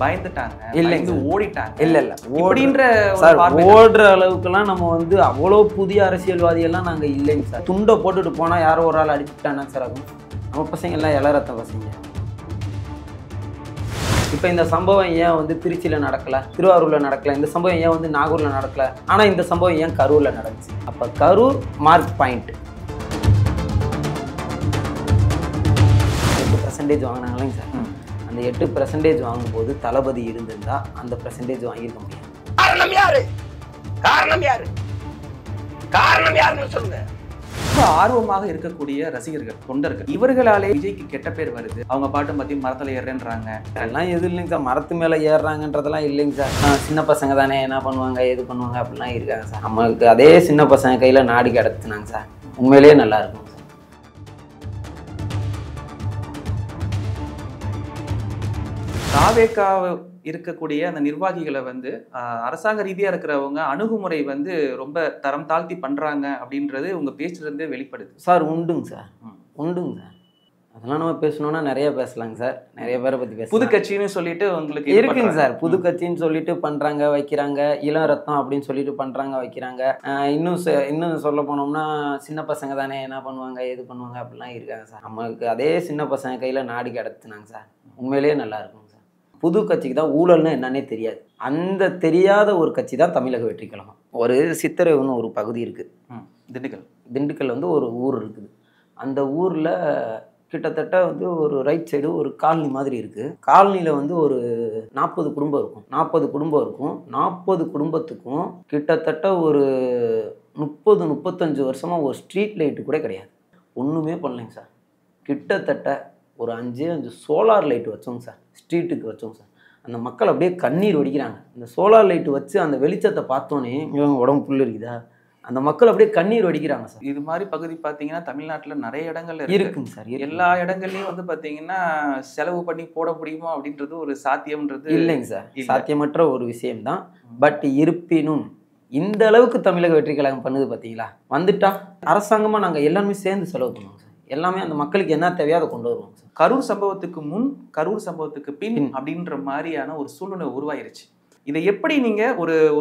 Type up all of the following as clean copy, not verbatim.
பயந்துட்டாங்க, இல்லைங்க, ஓடிட்டாங்க. இல்ல இப்படின்ற சார் ஓடுற அளவுக்குலாம் நம்ம வந்து அவ்வளோ புதிய அரசியல்வாதியெல்லாம் நாங்கள் இல்லைங்க சார். துண்டை போட்டுட்டு போனால் யாரோ ஒரு ஆள் அடிச்சுட்டானா சார் ஆகும். நம்ம பசங்க எல்லாம் இளரத்த பசங்க. இப்போ இந்த சம்பவம் ஏன் வந்து திருச்சியில் நடக்கலை, திருவாரூரில் நடக்கலை, இந்த சம்பவம் ஏன் வந்து நாகூரில் நடக்கலை, ஆனால் இந்த சம்பவம் ஏன் கரூரில் நடந்துச்சு? அப்போ கரூர் மார்க் பாயிண்ட் 8% வாங்கினாங்களேங்க சார். அந்த 8% வாங்கும்போது தளபதி இருந்திருந்தா அந்த பெர்சன்டேஜ் வாங்கியிருக்க முடியும். காரணம் யாரு? காரணம் யாரு? காரணம் யாருன்னு சொல்லுங்க. ஆர்வமாக இருக்கக்கூடிய ரசிகர்கள், தொண்டர்கள், இவர்களாலே விஜய்க்கு கெட்ட பேர் வருது. அவங்க பாட்டு மத்தி மரத்துல ஏறேன்றாங்க. அதெல்லாம் எதுவும் இல்லைங்க சார். மரத்து மேலே ஏறுறாங்கன்றதெல்லாம் இல்லைங்க சார். சின்ன பசங்க தானே, என்ன பண்ணுவாங்க எது பண்ணுவாங்க அப்படிலாம் இருக்காங்க சார். நம்மளுக்கு அதே சின்ன பசங்க கையில் நாடு கிடத்துனாங்க சார். உண்மையிலேயே நல்லா இருக்கும் சார். தாவேகா இருக்கக்கூடிய அந்த நிர்வாகிகளை வந்து அரசாங்க ரீதியா இருக்கிறவங்க அணுகுமுறை வந்து ரொம்ப தரம் தாழ்த்தி பண்றாங்க அப்படின்றது உங்க பேச்சுல இருந்தே வெளிப்படுது சார். உண்டுங்க சார், உண்டுங்க சார். அதெல்லாம் நம்ம பேசணும்னா நிறைய பேசலாங்க சார். நிறைய பேரை பற்றி பேச புது கட்சின்னு சொல்லிட்டு உங்களுக்கு இருக்குங்க சார். புது கட்சின்னு சொல்லிட்டு பண்ணுறாங்க வைக்கிறாங்க, இளம் ரத்தம் அப்படின்னு சொல்லிட்டு பண்ணுறாங்க வைக்கிறாங்க. இன்னும் சொல்ல போனோம்னா சின்ன பசங்க தானே, என்ன பண்ணுவாங்க எது பண்ணுவாங்க அப்படிலாம் இருக்காங்க சார். நம்மளுக்கு அதே சின்ன பசங்க கையில் நாடு கிடத்துனாங்க சார். உண்மையிலேயே நல்லா இருக்குங்க சார். புது கட்சிக்கு தான் ஊழல்னு என்னன்னே தெரியாது. அந்த தெரியாத ஒரு கட்சி தான் தமிழக வெற்றி கழகம். ஒரு சித்திரவுன்னு ஒரு பகுதி இருக்குது, திண்டுக்கல் வந்து ஒரு ஊர் இருக்குது. அந்த ஊரில் கிட்டத்தட்ட வந்து ஒரு ரைட் சைடு ஒரு காலனி மாதிரி இருக்குது. காலனியில் வந்து ஒரு 40 குடும்பம் இருக்கும். 40 குடும்பத்துக்கும் கிட்டத்தட்ட ஒரு 30-35 வருஷமாக ஒரு ஸ்ட்ரீட் லைட்டு கூட கிடையாது. ஒன்றுமே பண்ணலைங்க சார். கிட்டத்தட்ட ஒரு 5 சோலார் லைட் வச்சோங்க சார். ஸ்ட்ரீட்டுக்கு வச்சோங்க சார். அந்த மக்கள் அப்படியே கண்ணீர் வடிக்கிறாங்க. இந்த சோலார் லைட்டு வச்சு அந்த வெளிச்சத்தை பார்த்தோன்னே இவங்க உடம்பு புல் இருக்குதா, அந்த மக்கள் அப்படியே கண்ணீர் வடிக்கிறாங்க சார். இது மாதிரி பகுதி பார்த்தீங்கன்னா தமிழ்நாட்டில் நிறைய இடங்கள்ல இருக்குங்க சார். எல்லா இடங்கள்லையும் வந்து பார்த்தீங்கன்னா செலவு பண்ணி போட முடியுமா அப்படின்றது ஒரு சாத்தியம்ன்றது இல்லைங்க சார். சாத்தியமற்ற ஒரு விஷயம்தான். பட் இருப்பினும் இந்த அளவுக்கு தமிழக வெற்றி கழகம் பண்ணுது பார்த்தீங்களா, வந்துட்டா அரசாங்கமாக நாங்கள் எல்லாருமே சேர்ந்து செலவு பண்ணுவோம் சார். எல்லாமே அந்த மக்களுக்கு என்ன தேவையோ அதை கொண்டு வருவோம் சார். கரூர் சம்பவத்துக்கு முன், கரூர் சம்பவத்துக்கு பின் அப்படின்ற மாதிரியான ஒரு சூழ்நிலை உருவாயிருச்சு. இதை எப்படி நீங்க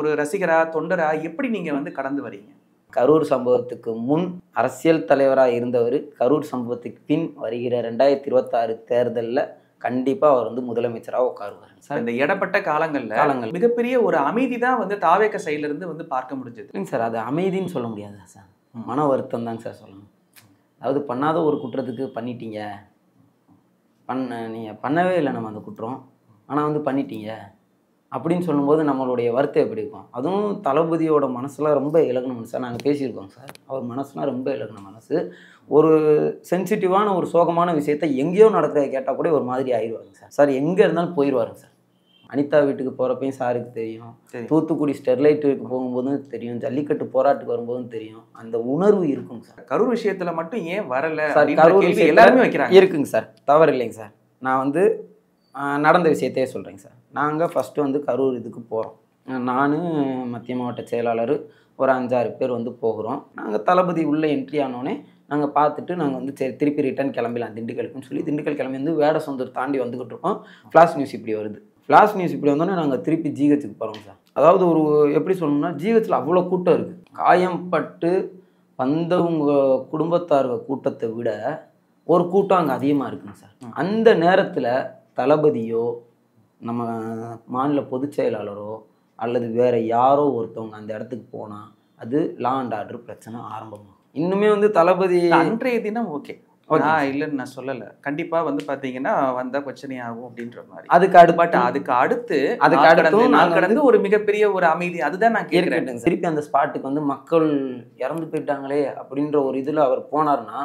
ஒரு ரசிகரா, தொண்டரா எப்படி நீங்க வந்து கடந்து வரீங்க? கரூர் சம்பவத்துக்கு முன் அரசியல் தலைவராக இருந்தவர் கரூர் சம்பவத்துக்கு பின் வருகிற 2026 தேர்தலில் கண்டிப்பாக அவர் வந்து முதலமைச்சராக உட்காருவார் சார். இந்த இடப்பட்ட காலங்கள் மிகப்பெரிய ஒரு அமைதி தான் வந்து தாவேக சைட்ல இருந்து வந்து பார்க்க முடிஞ்சது. இல்லைங்க சார், அது அமைதின்னு சொல்ல முடியாது சார். மன வருத்தம் தாங்க சார் சொல்லணும். அதாவது பண்ணாத ஒரு குற்றத்துக்கு பண்ணிட்டீங்க, நீங்கள் பண்ணவே இல்லை நம்ம அந்த குற்றம், ஆனால் வந்து பண்ணிட்டீங்க அப்படின்னு சொல்லும்போது நம்மளுடைய வருத்தம் எப்படி இருக்கும்? அதுவும் தளபதியோட மனசுலாம் ரொம்ப இலகுன மனசு. நாங்கள் பேசியிருக்கோங்க சார். அவர் மனசுலாம் ரொம்ப இலகுன மனசு. ஒரு சென்சிட்டிவான ஒரு சோகமான விஷயத்தை எங்கேயோ நடக்கிறத கேட்டால் கூட ஒரு மாதிரி ஆயிடுவாங்க சார். சார் எங்கே இருந்தாலும் போயிடுவாருங்க சார். அனிதா வீட்டுக்கு போகிறப்பையும் சாருக்கு தெரியும், தூத்துக்குடி ஸ்டெர்லைட்டுக்கு போகும்போதும் தெரியும், ஜல்லிக்கட்டு போராட்டுக்கு வரும்போதும் தெரியும். அந்த உணர்வு இருக்குங்க சார். கரூர் விஷயத்துல மட்டும் ஏன் வரல சார்? கரூர் எல்லாருமே வைக்கிறாங்க. இருக்குங்க சார், தவறு இல்லைங்க சார். நான் வந்து நடந்த விஷயத்தையே சொல்கிறேங்க சார். நாங்கள் ஃபஸ்ட்டு வந்து கரூர் இதுக்கு போகிறோம். நான் மத்திய மாவட்ட செயலாளர் ஒரு 5-6 பேர் வந்து போகிறோம். நாங்கள் தளபதி உள்ளே என்ட்ரி ஆனோடனே நாங்கள் பார்த்துட்டு நாங்கள் வந்து சரி திருப்பி ரிட்டர்ன் கிளம்பிடலாம் திண்டுக்கலுக்குன்னு சொல்லி திண்டுக்கல் கிளம்பி வந்து வேடசந்தூர் தாண்டி வந்துக்கிட்டு இருக்கோம். ஃப்ளாஷ் நியூஸ் இப்படி வருது. ஃப்ளாஷ் நியூஸ் இப்படி வந்தோடனே நாங்கள் திருப்பி ஜிஹெச்சுக்கு போகிறோம் சார். அதாவது ஒரு எப்படி சொல்லணும்னா ஜிஹெச்சில் அவ்வளோ கூட்டம் இருக்குது. காயம்பட்டு வந்தவங்க குடும்பத்தார் கூட்டத்தை விட ஒரு கூட்டம் அங்கே அதிகமாக இருக்குங்க சார். அந்த நேரத்தில் தளபதியோ நம்ம மாநில பொதுச் செயலாளரோ அல்லது வேறு யாரோ ஒருத்தவங்க அந்த இடத்துக்கு போனால் அது லா அண்ட் ஆர்டர் பிரச்சனை ஆரம்பமாகும். இன்னுமே வந்து தளபதி அன்றைய தினம் ஓகே இல்லைன்னு நான் சொல்லலை. கண்டிப்பா வந்து பார்த்தீங்கன்னா வந்தால் பிரச்சனை ஆகும் அப்படின்ற மாதிரி. அதுக்கு அடுத்து ஒரு மிகப்பெரிய ஒரு அமைதி, அதுதான் நான் கேட்குறேன். திருப்பி அந்த ஸ்பாட்டுக்கு வந்து மக்கள் இறந்து போயிட்டாங்களே அப்படின்ற ஒரு இதில் அவர் போனார்னா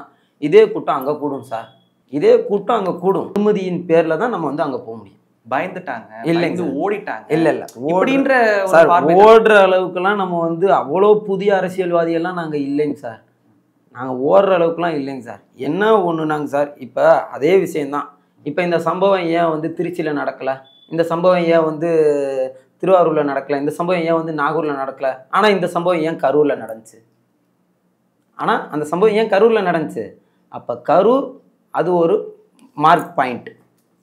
இதே கூட்டம் அங்கே கூடும் சார். இதே கூட்டம் அங்கே கூடும். அனுமதியின் பேரில் தான் நம்ம வந்து அங்கே போக முடியும். பயந்துட்டாங்க, இல்லைங்க ஓடிட்டாங்க. இல்லை ஓடுற சார். ஓடுற அளவுக்குலாம் நம்ம வந்து அவ்வளோ புதிய அரசியல்வாதியெல்லாம் நாங்கள் இல்லைங்க சார். நாங்கள் ஓடுற அளவுக்குலாம் இல்லைங்க சார். என்ன ஒன்று நாங்கள் சார் இப்போ அதே விஷயந்தான். இப்போ இந்த சம்பவம் ஏன் வந்து திருச்சியில் நடக்கலை, இந்த சம்பவம் ஏன் வந்து திருவாரூரில் நடக்கலை, இந்த சம்பவம் ஏன் வந்து நாகூரில் நடக்கலை, ஆனால் இந்த சம்பவம் ஏன் கரூரில் நடந்துச்சு? ஆனால் அந்த சம்பவம் ஏன் கரூரில் நடந்துச்சு? அப்போ கரூர் அது ஒரு மார்க் பாயிண்ட்.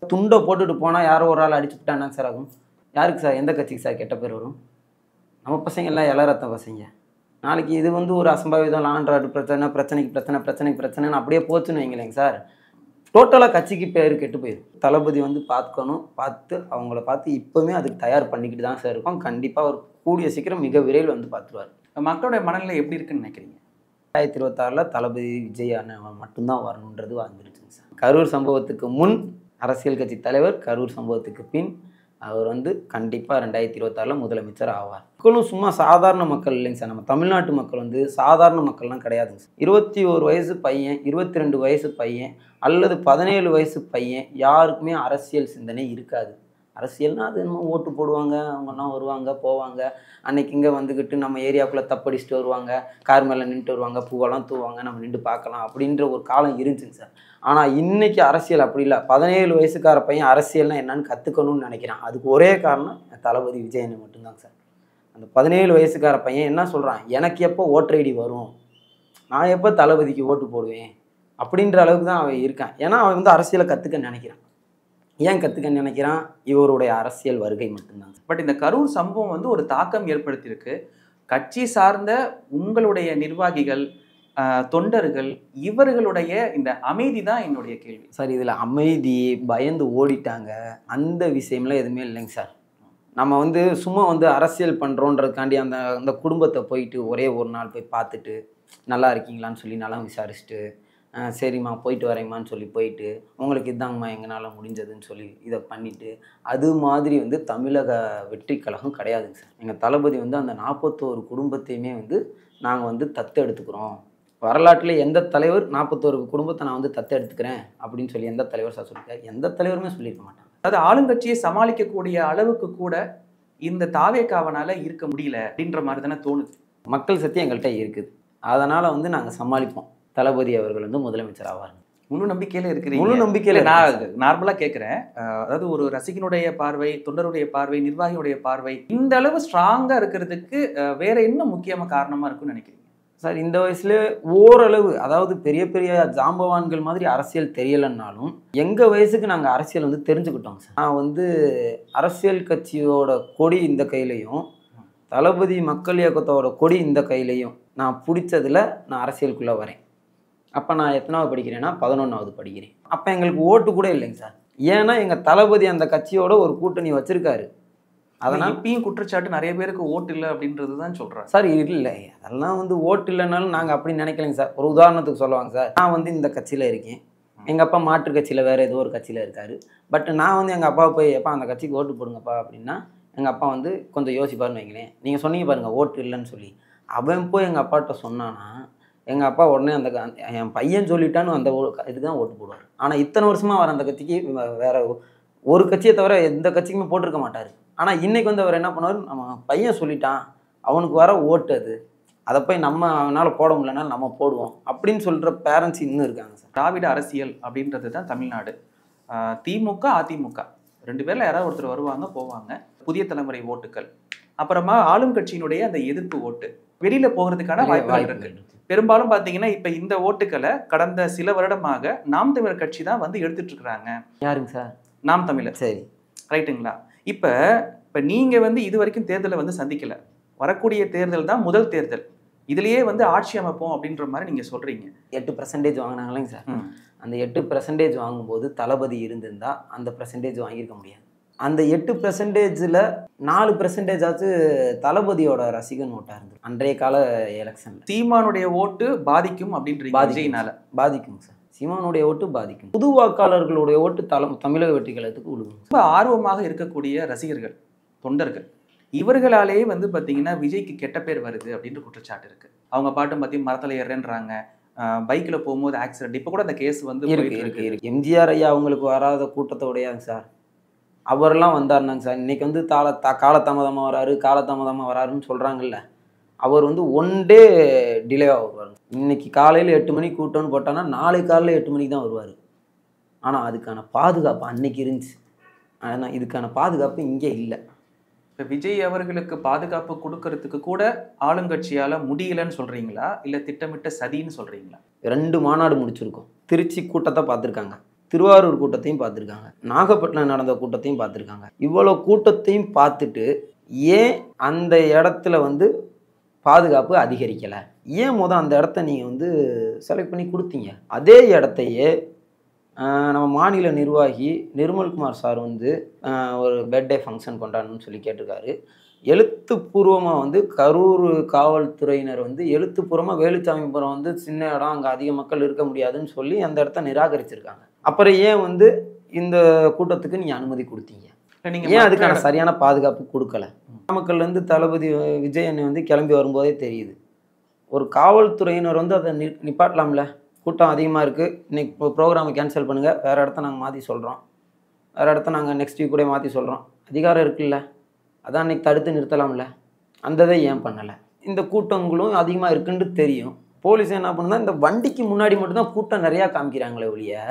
துண்டை போட்டுட்டு போனால் யாரோ ஒரு ஆள் அடிச்சு விட்டானா சார் ஆகும்? யாருக்கு சார், எந்த கட்சிக்கு சார் கெட்ட பேர் வரும்? நம்ம பசங்க எல்லாம் இளரத்த பசங்க. நாளைக்கு இது வந்து ஒரு அசம்பாவிதம், லாண்ட்ராடு பிரச்சனைக்கு பிரச்சனைன்னு அப்படியே போச்சுன்னு வைங்களேங்க சார், டோட்டலாக கட்சிக்கு பேர் கெட்டு போயிடும். தளபதி வந்து அவங்கள பார்த்து இப்போவுமே அதுக்கு தயார் பண்ணிக்கிட்டு தான் சார் இருக்கோம். கண்டிப்பாக ஒரு கூடிய சீக்கிரம் மிக விரைவில் வந்து பார்த்துருவார். மக்களுடைய மனநிலை எப்படி இருக்குன்னு நினைக்கிறீங்க? 2026 தளபதி விஜய் அண்ணன் மட்டும்தான் வரணுன்றது வந்துருச்சுங்க சார். கரூர் சம்பவத்துக்கு முன் அரசியல் கட்சி தலைவர், கரூர் சம்பவத்துக்கு பின் அவர் வந்து கண்டிப்பாக 2026 முதலமைச்சர் ஆவார். மக்களும் சும்மா சாதாரண மக்கள் இல்லைங்க சார். நம்ம தமிழ்நாட்டு மக்கள் வந்து சாதாரண மக்கள்லாம் கிடையாதுங்க சார். 21 வயசு பையன், 22 வயசு பையன் அல்லது 17 வயசு பையன் யாருக்குமே அரசியல் சிந்தனை இருக்காது. அரசியல்னால் அது என்னமோ ஓட்டு போடுவாங்க, அவங்கெல்லாம் வருவாங்க போவாங்க, அன்னைக்கு இங்கே வந்துக்கிட்டு நம்ம ஏரியாவுக்குள்ளே தப்படிச்சுட்டு வருவாங்க, கார் மேலே நின்றுட்டு வருவாங்க, பூவெல்லாம் தூவாங்க, நம்ம நின்று பார்க்கலாம் அப்படின்ற ஒரு காலம் இருந்துச்சுங்க சார். ஆனால் இன்றைக்கி அரசியல் அப்படி இல்லை. 17 வயசுக்கார பையன் அரசியல்னால் என்னன்னு கற்றுக்கணும்னு நினைக்கிறான். அதுக்கு ஒரே காரணம் தளபதி விஜயனை மட்டும்தாங்க சார். அந்த 17 வயசுக்கார பையன் என்ன சொல்கிறான், எனக்கு எப்போ ஓட்டர் ஐடி வரும், நான் எப்போ தளபதிக்கு ஓட்டு போடுவேன் அப்படின்ற அளவுக்கு தான் அவன் இருக்கான். ஏன்னா அவன் வந்து அரசியலை கற்றுக்க நினைக்கிறான். ஏன் கற்றுக்க நினைக்கிறான்? இவருடைய அரசியல் வருகை மட்டும்தான். பட் இந்த கரூர் சம்பவம் வந்து ஒரு தாக்கம் ஏற்படுத்தியிருக்கு. கட்சி சார்ந்த உங்களுடைய நிர்வாகிகள், தொண்டர்கள், இவர்களுடைய இந்த அமைதி தான் என்னுடைய கேள்வி சார். இதில் அமைதி, பயந்து ஓடிட்டாங்க அந்த விஷயம்லாம் எதுவுமே இல்லைங்க சார். நம்ம வந்து சும்மா வந்து அரசியல் பண்ணுறோன்றதுக்காண்டி அந்த குடும்பத்தை போயிட்டு ஒரே ஒரு நாள் போய் பார்த்துட்டு நல்லா இருக்கீங்களான்னு சொல்லி நல்லா விசாரிச்சுட்டு சரிம்மா போயிட்டு வரேம்மான்னு சொல்லி போயிட்டு உங்களுக்கு இதாங்கம்மா எங்களால் முடிஞ்சதுன்னு சொல்லி இதை பண்ணிவிட்டு அது மாதிரி வந்து தமிழக வெற்றி கழகம் கிடையாதுங்க சார். எங்கள் தளபதி வந்து அந்த 41 குடும்பத்தையுமே வந்து நாங்கள் வந்து தத்து எடுத்துக்கிறோம். வரலாற்றில் எந்த தலைவர் 41 குடும்பத்தை நான் வந்து தத்து எடுத்துக்கிறேன் அப்படின்னு சொல்லி எந்த தலைவர் சார் சொல்லியிருக்காரு? எந்த தலைவருமே சொல்லியிருக்க மாட்டாங்க. அதாவது ஆளுங்கட்சியை சமாளிக்கக்கூடிய அளவுக்கு கூட இந்த தாவேக்காவனால இருக்க முடியல அப்படின்ற மாதிரி தானே தோணுது. மக்கள் சக்தி எங்கள்கிட்ட இருக்குது, அதனால் வந்து நாங்கள் சமாளிப்போம். தளபதி அவர்கள் வந்து முதலமைச்சர் ஆவார். முழு நம்பிக்கையில இருக்கிறீங்க? முழு நம்பிக்கையில. நான் நார்மலா கேட்கிறேன். அதாவது ஒரு ரசிகனுடைய பார்வை, தொண்டருடைய பார்வை, நிர்வாகியுடைய பார்வை இந்த அளவு ஸ்ட்ராங்கா இருக்கிறதுக்கு வேற என்ன முக்கியமான காரணமா இருக்குன்னு நினைக்கிறீங்க சார்? இந்த வயசுல ஓரளவு, அதாவது பெரிய பெரிய ஜாம்பவான்கள் மாதிரி அரசியல் தெரியலைன்னாலும் எங்கள் வயசுக்கு நாங்கள் அரசியல் வந்து தெரிஞ்சுக்கிட்டோம் சார். நான் வந்து அரசியல் கட்சியோட கொடி இந்த கையிலையும், தளபதி மக்கள் இயக்கத்தோட கொடி இந்த கையிலையும் நான் பிடிச்சதில் நான் அரசியலுக்குள்ளே வரேன். அப்போ நான் எத்தனாவது படிக்கிறேன்னா 11வது படிக்கிறேன். அப்போ எங்களுக்கு ஓட்டு கூட இல்லைங்க சார். ஏன்னா எங்கள் தளபதி அந்த கட்சியோட ஒரு கூட்டணி வச்சுருக்காரு. அதனால் இப்பயும் குற்றச்சாட்டு நிறைய பேருக்கு ஓட்டு இல்லை அப்படின்றது தான் சொல்கிறேன் சார். இல்லை, அதெல்லாம் வந்து ஓட்டு இல்லைனாலும் நாங்கள் அப்படி நினைக்கலைங்க சார். ஒரு உதாரணத்துக்கு சொல்லுவாங்க சார், நான் வந்து இந்த கட்சியில் இருக்கேன், எங்கள் அப்பா மாற்று கட்சியில் வேறு ஏதோ ஒரு கட்சியில் இருக்கார். பட் நான் வந்து எங்கள் அப்பாவை போய் எப்பா அந்த கட்சிக்கு ஓட்டு போடுங்கப்பா அப்படின்னா எங்கள் அப்பா வந்து கொஞ்சம் யோசிப்பாருன்னு வைங்களேன். நீங்கள் சொன்னீங்க பாருங்கள் ஓட்டு இல்லைன்னு சொல்லி, அவன் போய் எங்கள் அப்பாட்ட சொன்னான்னா எங்கள் அப்பா உடனே அந்த என் பையன் சொல்லிட்டான்னு அந்த இதுக்கு தான் ஓட்டு போடுவார். ஆனால் இத்தனை வருஷமாக அவர் அந்த கட்சிக்கு வேறு ஒரு கட்சியை தவிர எந்த கட்சிக்குமே போட்டிருக்க மாட்டார். ஆனால் இன்றைக்கி வந்து அவர் என்ன பண்ணுவார், நம்ம பையன் சொல்லிட்டான் அவனுக்கு வர ஓட்டு அது, அதை போய் நம்ம அவனால் போட முடியலனாலும் நம்ம போடுவோம் அப்படின்னு சொல்கிற பேரண்ட்ஸ் இன்னும் இருக்காங்க சார். திராவிட அரசியல் அப்படின்றது தான் தமிழ்நாடு. திமுக, அதிமுக 2 பேரில் யாராவது ஒருத்தர் வருவாங்க போவாங்க. புதிய தலைமுறை ஓட்டுக்கள், அப்புறமா ஆளும் கட்சியினுடைய அந்த எதிர்ப்பு ஓட்டு வெளியில் போகிறதுக்கான வாய்ப்புகள் இருக்கு. பெரும்பாலும் பார்த்தீங்கன்னா இப்போ இந்த ஓட்டுக்களை கடந்த சில வருடமாக நாம் தமிழர் கட்சி தான் வந்து எடுத்துட்டு இருக்கிறாங்க. யாருங்க சார்? நாம் தமிழர். சரி, ரைட்டுங்களா? இப்போ நீங்கள் வந்து இது வரைக்கும் தேர்தலை வந்து சந்திக்கலை, வரக்கூடிய தேர்தல் தான் முதல் தேர்தல், இதுலேயே வந்து ஆட்சி அமைப்போம் அப்படின்ற மாதிரி நீங்கள் சொல்கிறீங்க. 8% வாங்கினாங்களேங்க சார். அந்த 8% வாங்கும்போது தளபதி இருந்திருந்தால் அந்த % வாங்கியிருக்க முடியாது. அந்த 8%ல் 4% ஆச்சு தளபதியோட ரசிகன் ஓட்டாக இருந்தது அன்றைய கால எலெக்ஷனில். சீமானுடைய ஓட்டு பாதிக்கும் அப்படின்றீங்க? விஜய்னால பாதிக்கும் சார். சீமானுடைய ஓட்டு பாதிக்கும். புது வாக்காளர்களுடைய ஓட்டு தமிழக வெற்றி கழகத்துக்கு விழுகும். ரொம்ப ஆர்வமாக இருக்கக்கூடிய ரசிகர்கள், தொண்டர்கள், இவர்களாலேயே வந்து பார்த்தீங்கன்னா விஜய்க்கு கெட்ட பேர் வருது அப்படின்ற குற்றச்சாட்டு இருக்குது. அவங்க பாட்டும் பார்த்தி மரத்தில் ஏறுறாங்க, பைக்கில் போகும்போது ஆக்சிடென்ட். இப்போ கூட அந்த கேஸ் வந்து இருக்கு. எம்ஜிஆர் ஐயா அவங்களுக்கு வராத கூட்டத்தோடையாங்க சார். அவரெல்லாம் வந்தாருனாங்க சார். இன்றைக்கி வந்து காலதாமதமாக வராருன்னு சொல்கிறாங்கல்ல, அவர் வந்து 1 டே டிலேவாக வருவார். இன்றைக்கி காலையில் 8 மணிக்கு கூட்டம்னு போட்டான்னா நாளைக்கு காலையில் 8 மணிக்கு தான் வருவார். ஆனால் அதுக்கான பாதுகாப்பு அன்னைக்கு இருந்துச்சு. ஆனால் இதுக்கான பாதுகாப்பு இங்கே இல்லை. இப்போ விஜய் அவர்களுக்கு பாதுகாப்பு கொடுக்கறதுக்கு கூட ஆளுங்கட்சியால் முடியலன்னு சொல்கிறீங்களா, இல்லை திட்டமிட்ட சதின்னு சொல்கிறீங்களா? 2 மாநாடு முடிச்சிருக்கோம். திருச்சி கூட்டத்தை பார்த்துருக்காங்க, திருவாரூர் கூட்டத்தையும் பார்த்துருக்காங்க, நாகப்பட்டினம் நடந்த கூட்டத்தையும் பார்த்துருக்காங்க. இவ்வளோ கூட்டத்தையும் பார்த்துட்டு ஏன் அந்த இடத்துல வந்து பாதுகாப்பு அதிகரிக்கலை? ஏன் அந்த இடத்த நீங்கள் வந்து செலக்ட் பண்ணி கொடுத்தீங்க? அதே இடத்தையே நம்ம மாநில நிர்வாகி நிர்மல்குமார் சார் வந்து ஒரு பர்த்டே ஃபங்க்ஷன் கொண்டாடணும்னு சொல்லி கேட்டிருக்காரு. எழுத்துப்பூர்வமாக வந்து கரூர் காவல்துறையினர் வந்து எழுத்துப்பூர்வமாக வேலுச்சாமிபுரம் வந்து சின்ன இடம், அங்கே அதிக மக்கள் இருக்க முடியாதுன்னு சொல்லி அந்த இடத்த நிராகரிச்சிருக்காங்க. அப்புறம் ஏன் வந்து இந்த கூட்டத்துக்கு நீங்கள் அனுமதி கொடுத்தீங்க? ஏன் அதுக்கான சரியான பாதுகாப்பு கொடுக்கல? நாமக்கல்லேருந்து தளபதி விஜயன் வந்து கிளம்பி வரும்போதே தெரியுது. ஒரு காவல்துறையினர் வந்து அதை நிப்பாட்டலாம்ல. கூட்டம் அதிகமாக இருக்குது, இன்னைக்கு ப்ரோக்ராமை கேன்சல் பண்ணுங்கள், வேறு இடத்த நாங்கள் மாற்றி சொல்கிறோம், வேறு இடத்த நாங்கள் நெக்ஸ்ட் வீக் கூட மாற்றி சொல்கிறோம், அதிகாரம் இருக்குல்ல, அதான் அன்றைக்கி தடுத்து நிறுத்தலாம்ல. அந்த இதை ஏன் பண்ணலை? இந்த கூட்டங்களும் அதிகமாக இருக்குன்னு தெரியும். போலீஸ் என்ன பண்ணுன்னா இந்த வண்டிக்கு முன்னாடி மட்டும்தான் கூட்டம் நிறையா காமிக்கிறாங்களே ஒழிய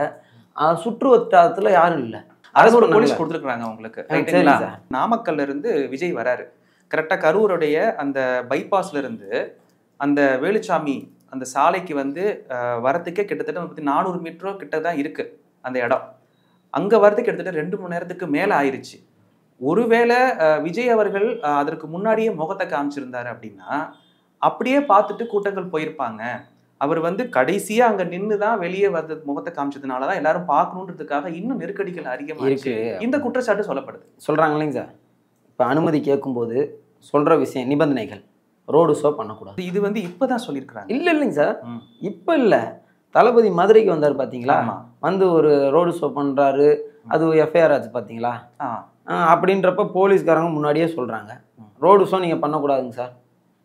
சுற்று வட்டாரத்தில் யாரும் இல்லை. அரசு போலீஸ் கொடுத்துருக்குறாங்க உங்களுக்கு. நாமக்கல்ல இருந்து விஜய் வராரு, கரெக்டாக கரூருடைய அந்த பைபாஸ்ல இருந்து அந்த வேலுச்சாமி அந்த சாலைக்கு வந்து வரத்துக்கே கிட்டத்தட்ட 400 மீட்டரோ கிட்ட தான் இருக்கு அந்த இடம். அங்கே வரதுக்கு கிட்டத்தட்ட 2 மணி நேரத்துக்கு மேலே ஆயிடுச்சு. ஒருவேளை விஜய் அவர்கள் அதற்கு முன்னாடியே முகத்தை காமிச்சிருந்தாரு அப்படின்னா அப்படியே பார்த்துட்டு கூட்டங்கள் போயிருப்பாங்க. அவர் வந்து கடைசியா அங்க நின்று தான் வெளியே வந்து முகத்தை காமிச்சதுனாலதான் எல்லாரும் பார்க்கணுன்றதுக்காக இன்னும் நெருக்கடிகள் அதிகமாக இருக்கு. இந்த குற்றச்சாட்டு சொல்லப்படுது. சொல்றாங்க இல்லைங்க சார். இப்போ அனுமதி கேட்கும்போது சொல்ற விஷயம் நிபந்தனைகள், ரோடு ஷோ பண்ணக்கூடாது. இது வந்து இப்பதான் சொல்லியிருக்கிறாங்க. இல்லைங்க சார், இப்போ இல்லை. தளபதி மதுரைக்கு வந்தார் பார்த்தீங்களா, வந்து ஒரு ரோடு ஷோ பண்ணுறாரு, அது எஃப்ஐஆர் ஆச்சு பார்த்தீங்களா. அப்படின்றப்ப போலீஸ்காரங்க முன்னாடியே சொல்கிறாங்க ரோடு ஷோ நீங்கள் பண்ணக்கூடாதுங்க சார்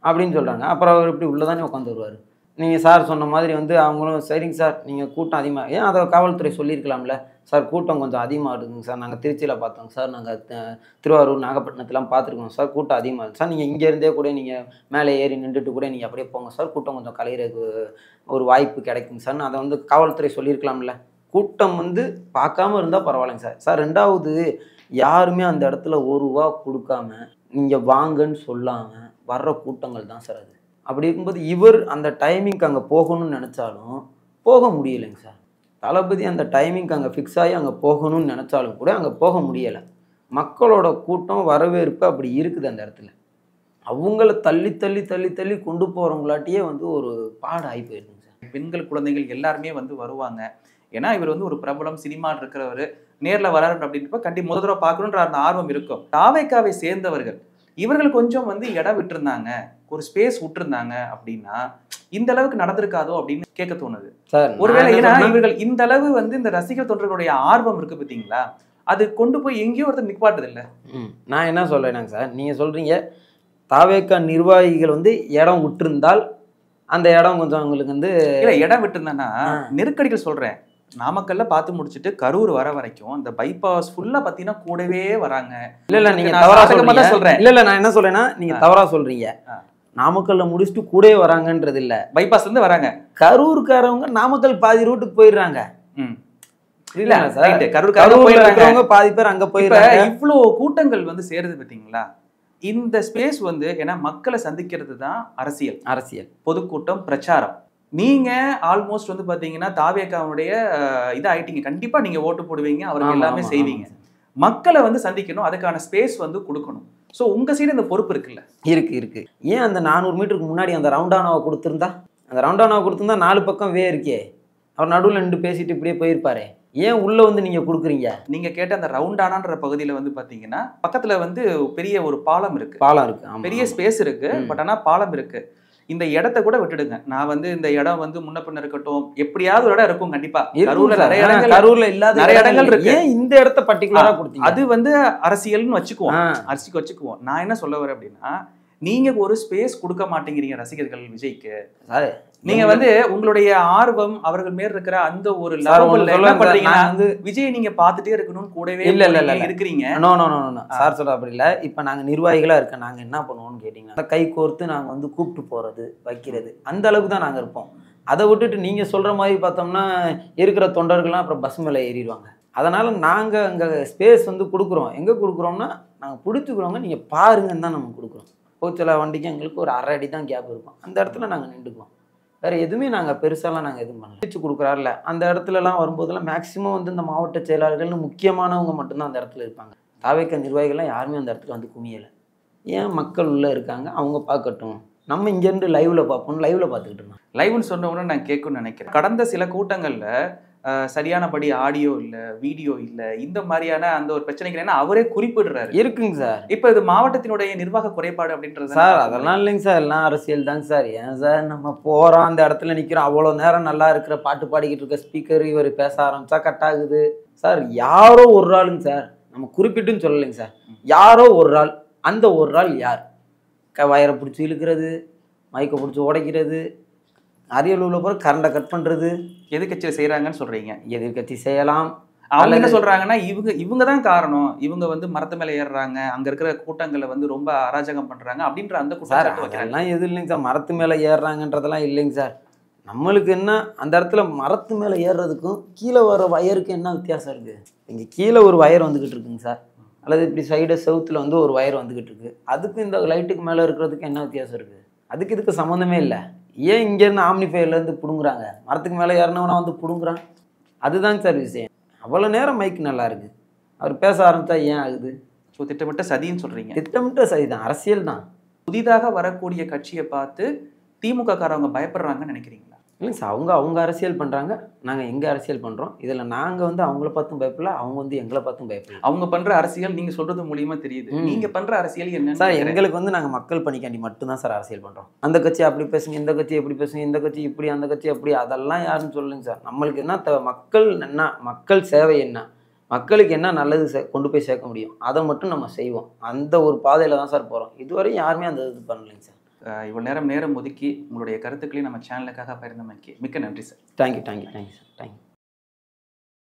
அப்படின்னு சொல்கிறாங்க. அப்புறம் அவர் இப்படி உள்ளதானே உட்காந்து வருவார். நீங்கள் சார் சொன்ன மாதிரி வந்து அவங்களும் சரிங்க சார் நீங்கள் கூட்டம் அதிகமாக, ஏன் அதை காவல்துறை சொல்லியிருக்கலாம்ல, சார் கூட்டம் கொஞ்சம் அதிகமாக இருக்குங்க சார், நாங்கள் திருச்சியில் பார்த்தோங்க சார், நாங்கள் திருவாரூர் நாகப்பட்டினத்துலாம் பார்த்துருக்கோங்க சார், கூட்டம் அதிகமாக இருக்குது சார், நீங்கள் இங்கேருந்தே கூட நீங்கள் மேலே ஏறி நின்றுட்டு கூட நீங்கள் அப்படியே போங்க சார், கூட்டம் கொஞ்சம் கலையிறதுக்கு ஒரு வாய்ப்பு கிடைக்குங்க சார், அதை வந்து காவல்துறை சொல்லியிருக்கலாம்ல. கூட்டம் வந்து பார்க்காம இருந்தால் பரவாயில்லைங்க சார். சார் ரெண்டாவது, யாருமே அந்த இடத்துல ₹1 கொடுக்காம நீங்கள் வாங்கன்னு சொல்லாமல் வர்ற கூட்டங்கள் தான் சார் அது. அப்படி இருக்கும்போது இவர் அந்த டைமிங்க்கு அங்கே போகணும்னு நினச்சாலும் போக முடியலைங்க சார். தளபதி அந்த டைமிங்க்கு அங்கே ஃபிக்ஸ் ஆகி அங்கே போகணும்னு நினச்சாலும் கூட அங்கே போக முடியலை. மக்களோட கூட்டம் வரவேற்பு அப்படி இருக்குது அந்த இடத்துல. அவங்கள தள்ளி தள்ளி தள்ளி தள்ளி கொண்டு போகிறவங்களாட்டியே வந்து ஒரு பாடு ஆகி போயிருக்குங்க சார். பெண்கள் குழந்தைகள் எல்லாருமே வந்து வருவாங்க. ஏன்னா இவர் வந்து ஒரு பிரபலம், சினிமாவில் இருக்கிறவர், நேரில் வராரு அப்படின்றப்ப முதல் தடவை பார்க்கணுன்ற அந்த ஆர்வம் இருக்கும். தாவேக்காவை சேர்ந்தவர்கள் இவர்கள் கொஞ்சம் வந்து இடம் விட்டுருந்தாங்க, ஒரு ஸ்பேஸ் விட்டுருந்தாங்க அப்படின்னா இந்த அளவுக்கு நடந்திருக்காதோ அப்படின்னு கேட்க தோணுது சார். ஒருவேளை ஏன்னா இவர்கள் இந்த அளவு வந்து இந்த ரசிகர் தொண்டர்களுடைய ஆர்வம் இருக்கு பார்த்தீங்களா, அது கொண்டு போய் எங்கேயோ ஒருத்தர் நிற்பாட்டுது இல்லை. நான் என்ன சொல்றேனாங்க சார், நீங்க சொல்றீங்க தாவேக்கா நிர்வாகிகள் வந்து இடம் விட்டுருந்தால் அந்த இடம் கொஞ்சம் அவங்களுக்கு வந்து இல்லை, இடம் விட்டுருந்தேன்னா நெருக்கடிகள் சொல்றேன். நாமக்கல்ல பார்த்து முடிச்சுட்டு கரூர் வர வரைக்கும் அந்த பைபாஸ் ஃபுல்லா பாத்தீங்கன்னா கூடவே வராங்க. இல்ல நீங்க தவறா சொல்றீங்க. இல்ல நான் என்ன சொல்றேன்னா நீங்க தவறா சொல்றீங்க. நாமக்கல்ல முடிச்சுட்டு கூடவே வராங்கன்றது இல்ல, பைபாஸ்ல இருந்து வராங்க. கரூருக்காரவங்க நாமக்கல் பாதி ரூட்டுக்கு போயிடுறாங்க. கரூர் பாதி பேர் அங்க போயிடுறாங்க. இவ்வளவு கூட்டங்கள் வந்து சேருது பாத்தீங்களா. இந்த ஸ்பேஸ் வந்து ஏன்னா மக்களை சந்திக்கிறது தான் அரசியல் பொதுக்கூட்டம், பிரச்சாரம். நீங்க ஆல்மோஸ்ட் வந்து பாத்தீங்கன்னா தாவேக்காவுடைய இது ஆயிட்டீங்க. கண்டிப்பா நீங்க ஓட்டு போடுவீங்க, அவருக்கு எல்லாமே செய்வீங்க. மக்களை வந்து சந்திக்கணும், அதுக்கான ஸ்பேஸ் வந்து கொடுக்கணும். ஸோ உங்க சைடு இந்த பொறுப்பு இருக்குல்ல? இருக்கு. ஏன் அந்த 400 மீட்டருக்கு முன்னாடி அந்த ரவுண்டானாவை கொடுத்துருந்தா, அந்த ரவுண்டானாவை கொடுத்துருந்தா 4 பக்கம் இருக்கே, அவர் நடுவில் நின்று பேசிட்டு இப்படியே போயிருப்பாரு. ஏன் உள்ள வந்து நீங்க கொடுக்குறீங்க? நீங்க கேட்ட அந்த ரவுண்டானான்ற பகுதியில வந்து பாத்தீங்கன்னா பக்கத்துல வந்து பெரிய ஒரு பாலம் இருக்கு, பெரிய ஸ்பேஸ் இருக்கு. பட் ஆனா பாலம் இருக்கு. இந்த இடத்த கூட விட்டுடுங்க. நான் வந்து இந்த இடம் வந்து முன்ன பின்ன இருக்கட்டும், எப்படியாவது ஒரு இடம் இருக்கும் கண்டிப்பா. கரூர்ல இல்லாத நிறைய இடங்கள் இருக்கு. இந்த இடத்த பர்டிகுலரா கொடுத்தீங்க, அது வந்து அரசியல்னு வச்சுக்குவோம். நான் என்ன சொல்ல வரேன் அப்படின்னா, நீங்க ஒரு ஸ்பேஸ் கொடுக்க மாட்டேங்கிறீங்க ரசிகர்கள் விஜய்க்கு. நீங்க வந்து உங்களுடைய ஆர்வம் அவர்கள் மேல இருக்கிற அந்த ஒரு லெவல்ல என்ன பண்றீங்கன்னா வந்து விஜய் நீங்க பாத்துட்டே இருக்கணும் கூடவே இருக்கிறீங்க. சார் சொல்ற அப்படி இல்ல. இப்ப நாங்க நிர்வாகிகளா இருக்க நாங்க என்ன பண்ணுவோம்னு கேட்டீங்கன்னா, கை கோர்த்து நாங்க வந்து கூப்பிட்டு போறது வைக்கிறது அந்த அளவுக்கு தான் நாங்க இருப்போம். அதை விட்டுட்டு நீங்க சொல்ற மாதிரி பார்த்தோம்னா இருக்கிற தொண்டர்கள்லாம் அப்புறம் பஸ் மேல ஏறிடுவாங்க. அதனால நாங்க அங்க ஸ்பேஸ் வந்து கொடுக்குறோம். எங்க கொடுக்குறோம்னா நாங்க பிடிச்சிக்கிறோங்க, நீங்க பாருங்கன்னு தான் நம்ம கொடுக்குறோம். சில வண்டிக்கு எங்களுக்கு ஒரு 1/2 அடி தான் கேப் இருக்கும், அந்த இடத்துல நாங்க நின்றுக்குவோம். வேறு எதுவுமே நாங்கள் பெருசாலாம் நாங்கள் எதுவும் பண்ணல. பேச்சு கொடுக்குறாருல அந்த இடத்துலலாம் வரும்போதெல்லாம் மேக்ஸிமம் வந்து இந்த மாவட்ட செயலாளர்கள்னு முக்கியமானவங்க மட்டும்தான் அந்த இடத்துல இருப்பாங்க. தாவேக்கா நிர்வாகிகள்லாம் யாருமே அந்த இடத்துல வந்து குமியலை. ஏன் மக்கள் உள்ளே இருக்காங்க, அவங்க பார்க்கட்டும், நம்ம இங்கேருந்து லைவில் பார்ப்போம், லைவில் பார்த்துக்கிட்டு இருந்தோம். லைவ்னு சொன்ன உடனே நான் கேட்கணும்னு நினைக்கிறேன். கடந்த சில கூட்டங்களில் சரியானபடி ஆடியோ இல்லை, வீடியோ இல்லை, இந்த மாதிரியான அந்த ஒரு பிரச்சனைகள் ஏன்னா அவரே குறிப்பிடுறாரு இருக்குங்க சார். இப்போ இது மாவட்டத்தினுடைய நிர்வாக குறைபாடு அப்படின்றது சார் அதெல்லாம் இல்லைங்க சார், எல்லாம் அரசியல் தாங்க சார். ஏன் சார் நம்ம போகிறோம் அந்த இடத்துல நிற்கிறோம், அவ்வளோ நேரம் நல்லா இருக்கிற பாட்டு பாடிக்கிட்டு இருக்க ஸ்பீக்கர் இவர் பேச ஆரம்பித்தா கட் ஆகுது சார். யாரோ ஒரு ஆளுங்க சார், நம்ம குறிப்பிட்டுன்னு சொல்லலைங்க சார், யாரோ ஒரு ஆள், அந்த ஒரு ஆள் யார்? வயரை பிடிச்சி இழுக்கிறது, மைக்கை பிடிச்சி உடைக்கிறது, அரியலூரில் போகிற கரண்டை கட் பண்ணுறது எதிர்கட்சியில் செய்கிறாங்கன்னு சொல்கிறீங்க. எதிர்கட்சி செய்யலாம். அவங்க என்ன சொல்கிறாங்கன்னா இவங்க தான் காரணம், இவங்க வந்து மரத்து மேலே ஏறுறாங்க, அங்கே இருக்கிற கூட்டங்களை வந்து ரொம்ப அராஜகம் பண்ணுறாங்க அப்படின்ற அந்த சார் அதெல்லாம் எதுவும் இல்லைங்க சார். மரத்து மேலே ஏறுறாங்கன்றதெல்லாம் இல்லைங்க சார். நம்மளுக்கு என்ன அந்த இடத்துல மரத்து மேலே ஏறுறதுக்கும் கீழே வர வயருக்கு என்ன வித்தியாசம் இருக்குது? இங்கே கீழே ஒரு வயர் வந்துக்கிட்டு இருக்குங்க சார், அல்லது இப்படி சைடு சவுத்தில் வந்து ஒரு வயர் வந்துக்கிட்டு இருக்குது. அதுக்கு இந்த லைட்டுக்கு மேலே இருக்கிறதுக்கு என்ன வித்தியாசம் இருக்குது? அதுக்கு இதுக்கு சம்மந்தமே இல்லை. ஏன் இங்கேருந்து ஆம்னிஃபையர்லேருந்து பிடுங்குறாங்க, மரத்துக்கு மேலே ஏறினவனா வந்து பிடுங்குறான்? அதுதாங்க சார் விஷயம். அவ்வளோ நேரம் மைக்கு நல்லா இருக்குது, அவர் பேச ஆரம்பித்தா ஏன் ஆகுது? ஸோ திட்டமிட்ட சதின்னு சொல்கிறீங்க. திட்டமிட்ட சதி தான், அரசியல் தான். புதிதாக வரக்கூடிய கட்சியை பார்த்து திமுக காரவங்க பயப்படுறாங்கன்னு நினைக்கிறீங்களா? இல்லைங்க சார், அவங்க அரசியல் பண்ணுறாங்க, நாங்கள் எங்கள் அரசியல் பண்ணுறோம். இதில் நாங்கள் வந்து அவங்கள பார்த்தும் பயப்படல, அவங்க வந்து எங்களை பார்த்தும் பயப்படல. அவங்க பண்ணுற அரசியல் நீங்கள் சொல்கிறது மூலியமாக தெரியுது. நீங்கள் பண்ணுற அரசியல் என்ன சார்? எங்களுக்கு வந்து நாங்கள் மக்கள் பணிக்காண்டி மட்டும்தான் சார் அரசியல் பண்ணுறோம். அந்த கட்சி அப்படி பேசுங்க, இந்த கட்சி எப்படி பேசுங்க, இந்த கட்சி இப்படி, அந்த கட்சி அப்படி, அதெல்லாம் யாருன்னு சொல்லுங்க சார். நம்மளுக்கு என்ன மக்கள் என்ன, மக்கள் சேவை என்ன, மக்களுக்கு என்ன நல்லது கொண்டு போய் சேர்க்க முடியும், அதை மட்டும் நம்ம செய்வோம். அந்த ஒரு பாதையில் தான் சார் போகிறோம். இதுவரை யாருமே அந்த இது பண்ணலைங்க சார். இவ்வளோ நேரம் ஒதுக்கி உங்களுடைய கருத்துக்களையும் நம்ம சேனலுக்காக பகிர்ந்தமைக்கு மிக்க நன்றி சார். Thank you sir, thank you.